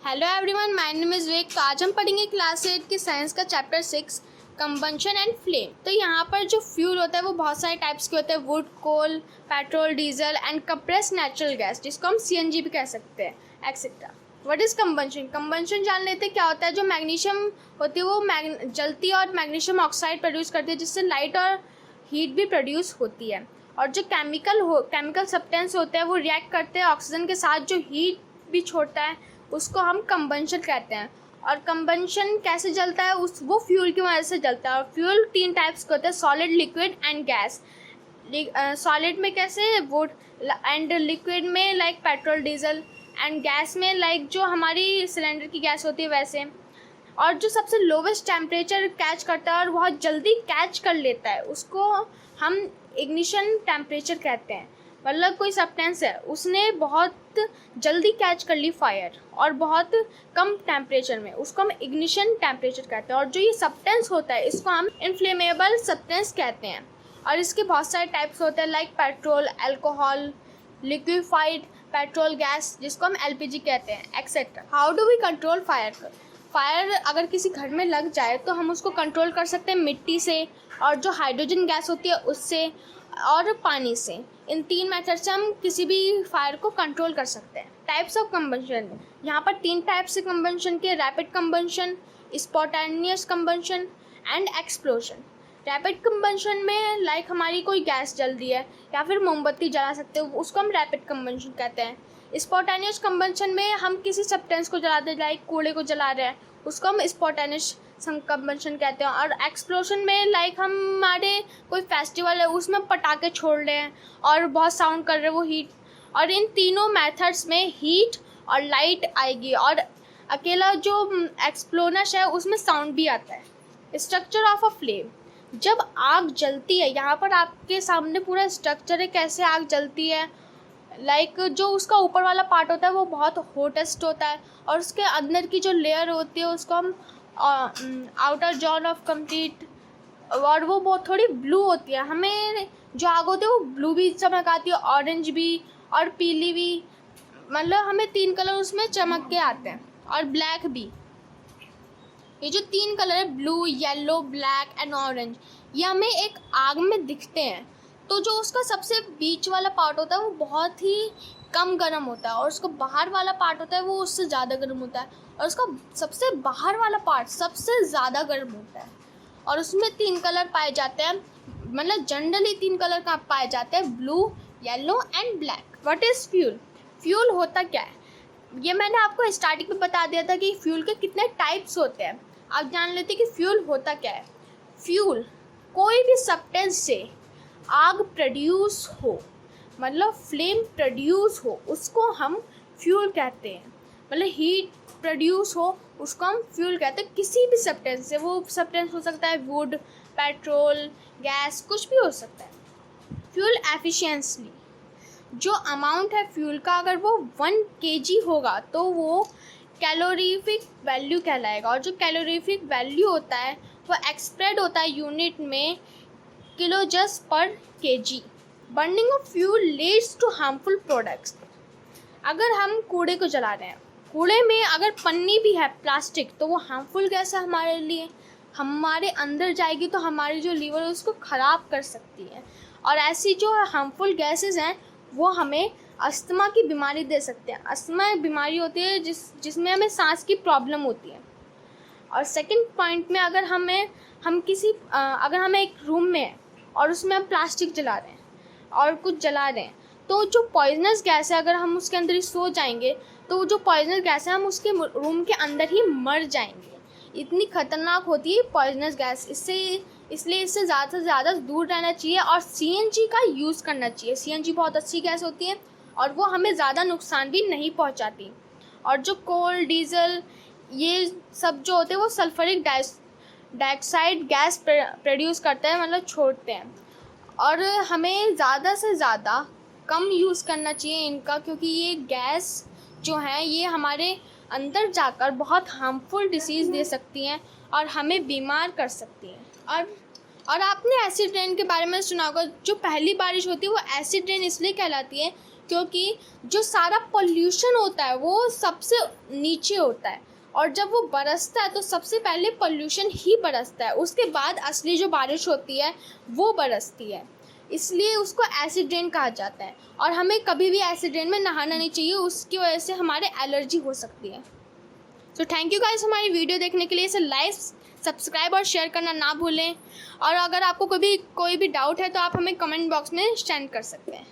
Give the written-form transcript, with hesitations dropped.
Hello everyone, my name is Vivek. तो आज हम पढ़ेंगे क्लास 8 की साइंस का चैप्टर 6 कंबंशन एंड फ्लेम। तो यहाँ पर जो फ्यूल होता है वो बहुत सारे टाइप्स के होते हैं, wood, coal, petrol, diesel and compressed natural gas, जिसको हम सीएनजी भी कह सकते हैं, etcetera. What is combustion? Combustion जान लेते हैं क्या होता है। जो मैग्नीशियम होती है वो जलती है और मैग्नीशियम ऑक्साइड प्रोड्यूस करती है, जिससे लाइट और हीट भी प्रोड्यूस होती है। और जो केमिकल सब्सटेंस होते हैं वो रिएक्ट करते हैं ऑक्सीजन के साथ, जो हीट भी छोड़ता है उसको हम कंबंशन कहते हैं। और कंबंशन कैसे जलता है, वो फ्यूल की वजह से जलता है। और फ्यूल 3 टाइप्स के होते हैं, solid, liquid and gas. Solid में कैसे वुड, एंड लिक्विड में like petrol, diesel, and gas में लाइक जो हमारी सिलेंडर की गैस होती है वैसे। और जो सबसे लोवेस्ट टेम्परेचर कैच करता है और बहुत जल्दी कैच कर लेता है उसको हम इग्निशन टेम्परेचर कहते हैं। मतलब कोई सब्सटेंस है, उसने बहुत जल्दी कैच कर ली फायर और बहुत कम टेम्परेचर में, उसको हम इग्निशन टेम्परेचर कहते हैं। और जो ये सब्सटेंस होता है इसको हम इन्फ्लेमेबल सब्सटेंस कहते हैं। और इसके बहुत सारे टाइप्स होते हैं, like petrol, alcohol, liquefied petrol gas, जिसको हम एलपीजी कहते हैं, etcetera. How do we control fire? Fire अगर किसी घर में लग जाए तो हम उसको कंट्रोल कर सकते हैं मिट्टी से, और जो हाइड्रोजन गैस होती है उससे, और पानी से। इन 3 मेथड से हम किसी भी फायर को कंट्रोल कर सकते हैं। टाइप्स ऑफ कंबंशन, यहाँ पर 3 टाइप्स से कंबंशन के, rapid combustion, spontaneous combustion and explosion. Rapid combustion में लाइक हमारी कोई गैस जल रही है या फिर मोमबत्ती जला सकते हो, उसको हम रैपिड कंबंशन कहते हैं। स्पॉन्टेनियस कंबंशन में हम किसी सब्सटेंस को जलाते हैं, लाइक कूड़े को जला रहे हैं, उसको हम स्पॉन्टेनियस कंबंशन कहते हैं। और एक्सप्लोजन में लाइक हमारे कोई फेस्टिवल है उसमें पटाखे छोड़ रहे हैं और बहुत साउंड कर रहे हैं, वो हीट। और इन तीनों मेथड्स में हीट और लाइट आएगी, और अकेला जो एक्सप्लोनस है उसमें साउंड भी आता है। स्ट्रक्चर ऑफ अ फ्लेम, जब आग जलती है, यहाँ पर आपके सामने पूरा स्ट्रक्चर है कैसे आग जलती है। लाइक जो उसका ऊपर वाला पार्ट होता है वो बहुत हॉटेस्ट होता है, और उसके अंदर की जो लेयर होती है उसको हम आउटर जॉन ऑफ कंप्लीट, और वो बहुत थोड़ी ब्लू होती है। हमें जो आग होती है वो ब्लू भी चमक आती है, ऑरेंज भी और पीली भी, मतलब हमें 3 कलर उसमें चमक के आते हैं, और ब्लैक भी। ये जो 3 कलर है, blue, yellow, black and orange, ये हमें एक आग में दिखते हैं। तो जो उसका सबसे बीच वाला पार्ट होता है वो बहुत ही कम गर्म होता है, और उसका बाहर वाला पार्ट होता है वो उससे ज़्यादा गर्म होता है, और उसका सबसे बाहर वाला पार्ट सबसे ज़्यादा गर्म होता है। और उसमें 3 कलर पाए जाते हैं, मतलब जनरली 3 कलर का पाए जाते हैं, blue, yellow and black. What is fuel? Fuel होता क्या है, ये मैंने आपको स्टार्टिंग में बता दिया था कि फ्यूल के कितने टाइप्स होते हैं। आप जान लेते हैं कि फ्यूल होता क्या है। फ्यूल कोई भी सब्सटेंस से आग प्रोड्यूस हो, मतलब फ्लेम प्रोड्यूस हो, उसको हम फ्यूल कहते हैं। मतलब हीट प्रोड्यूस हो उसको हम फ्यूल कहते हैं, किसी भी सब्सटेंस से। वो सब्सटेंस हो सकता है वुड, पेट्रोल, गैस, कुछ भी हो सकता है। फ्यूल एफिशिएंसी, जो अमाउंट है फ्यूल का, अगर वो 1 kg होगा तो वो कैलोरीफिक वैल्यू कहलाएगा। और जो कैलोरीफिक वैल्यू होता है वो एक्सप्रेड होता है यूनिट में किलोजस पर kg। Burning of fuel leads to harmful products. अगर हम कूड़े को जला रहे हैं, कूड़े में अगर पन्नी भी है, प्लास्टिक, तो वो हार्मफुल गैस है हमारे लिए, हमारे अंदर जाएगी तो हमारी जो लीवर है उसको ख़राब कर सकती है। और ऐसी जो हार्मफुल गैसेस हैं वो हमें अस्थमा की बीमारी दे सकते हैं। अस्थमा एक बीमारी होती है जिसमें हमें सांस की प्रॉब्लम होती है। और सेकंड पॉइंट में, अगर हम एक रूम में हैं और उसमें हम प्लास्टिक जला रहे हैं और कुछ जला रहे हैं, तो जो पॉइजनस गैस है, अगर हम उसके अंदर ही सो जाएंगे तो वो जो पॉइजनस गैस है हम उसके रूम के अंदर ही मर जाएंगे। इतनी खतरनाक होती है पॉइजनस गैस। इसलिए इससे ज़्यादा से ज़्यादा दूर रहना चाहिए और सीएनजी का यूज़ करना चाहिए। सीएनजी बहुत अच्छी गैस होती है और वो हमें ज़्यादा नुकसान भी नहीं पहुंचाती। और जो कोल, डीजल, ये सब जो होते हैं वो सल्फ्यूरिक डाइऑक्साइड गैस प्रोड्यूस करते हैं, मतलब छोड़ते हैं। और हमें ज़्यादा से ज़्यादा कम यूज़ करना चाहिए इनका, क्योंकि ये गैस जो है ये हमारे अंदर जाकर बहुत हार्मफुल डिसीज़ दे सकती हैं और हमें बीमार कर सकती हैं। और आपने एसिड रेन के बारे में सुना होगा। जो पहली बारिश होती है वो एसिड रेन इसलिए कहलाती है क्योंकि जो सारा पोल्यूशन होता है वो सबसे नीचे होता है, और जब वो बरसता है तो सबसे पहले पोल्यूशन ही बरसता है, उसके बाद असली जो बारिश होती है वो बरसती है। इसलिए उसको एसिड रेन कहा जाता है, और हमें कभी भी एसिड रेन में नहाना नहीं चाहिए, उसकी वजह से हमारे एलर्जी हो सकती है। तो थैंक यू गाइस हमारी वीडियो देखने के लिए। इसे लाइक, सब्सक्राइब और शेयर करना ना भूलें, और अगर आपको कोई भी डाउट है तो आप हमें कमेंट बॉक्स में सेंड कर सकते हैं।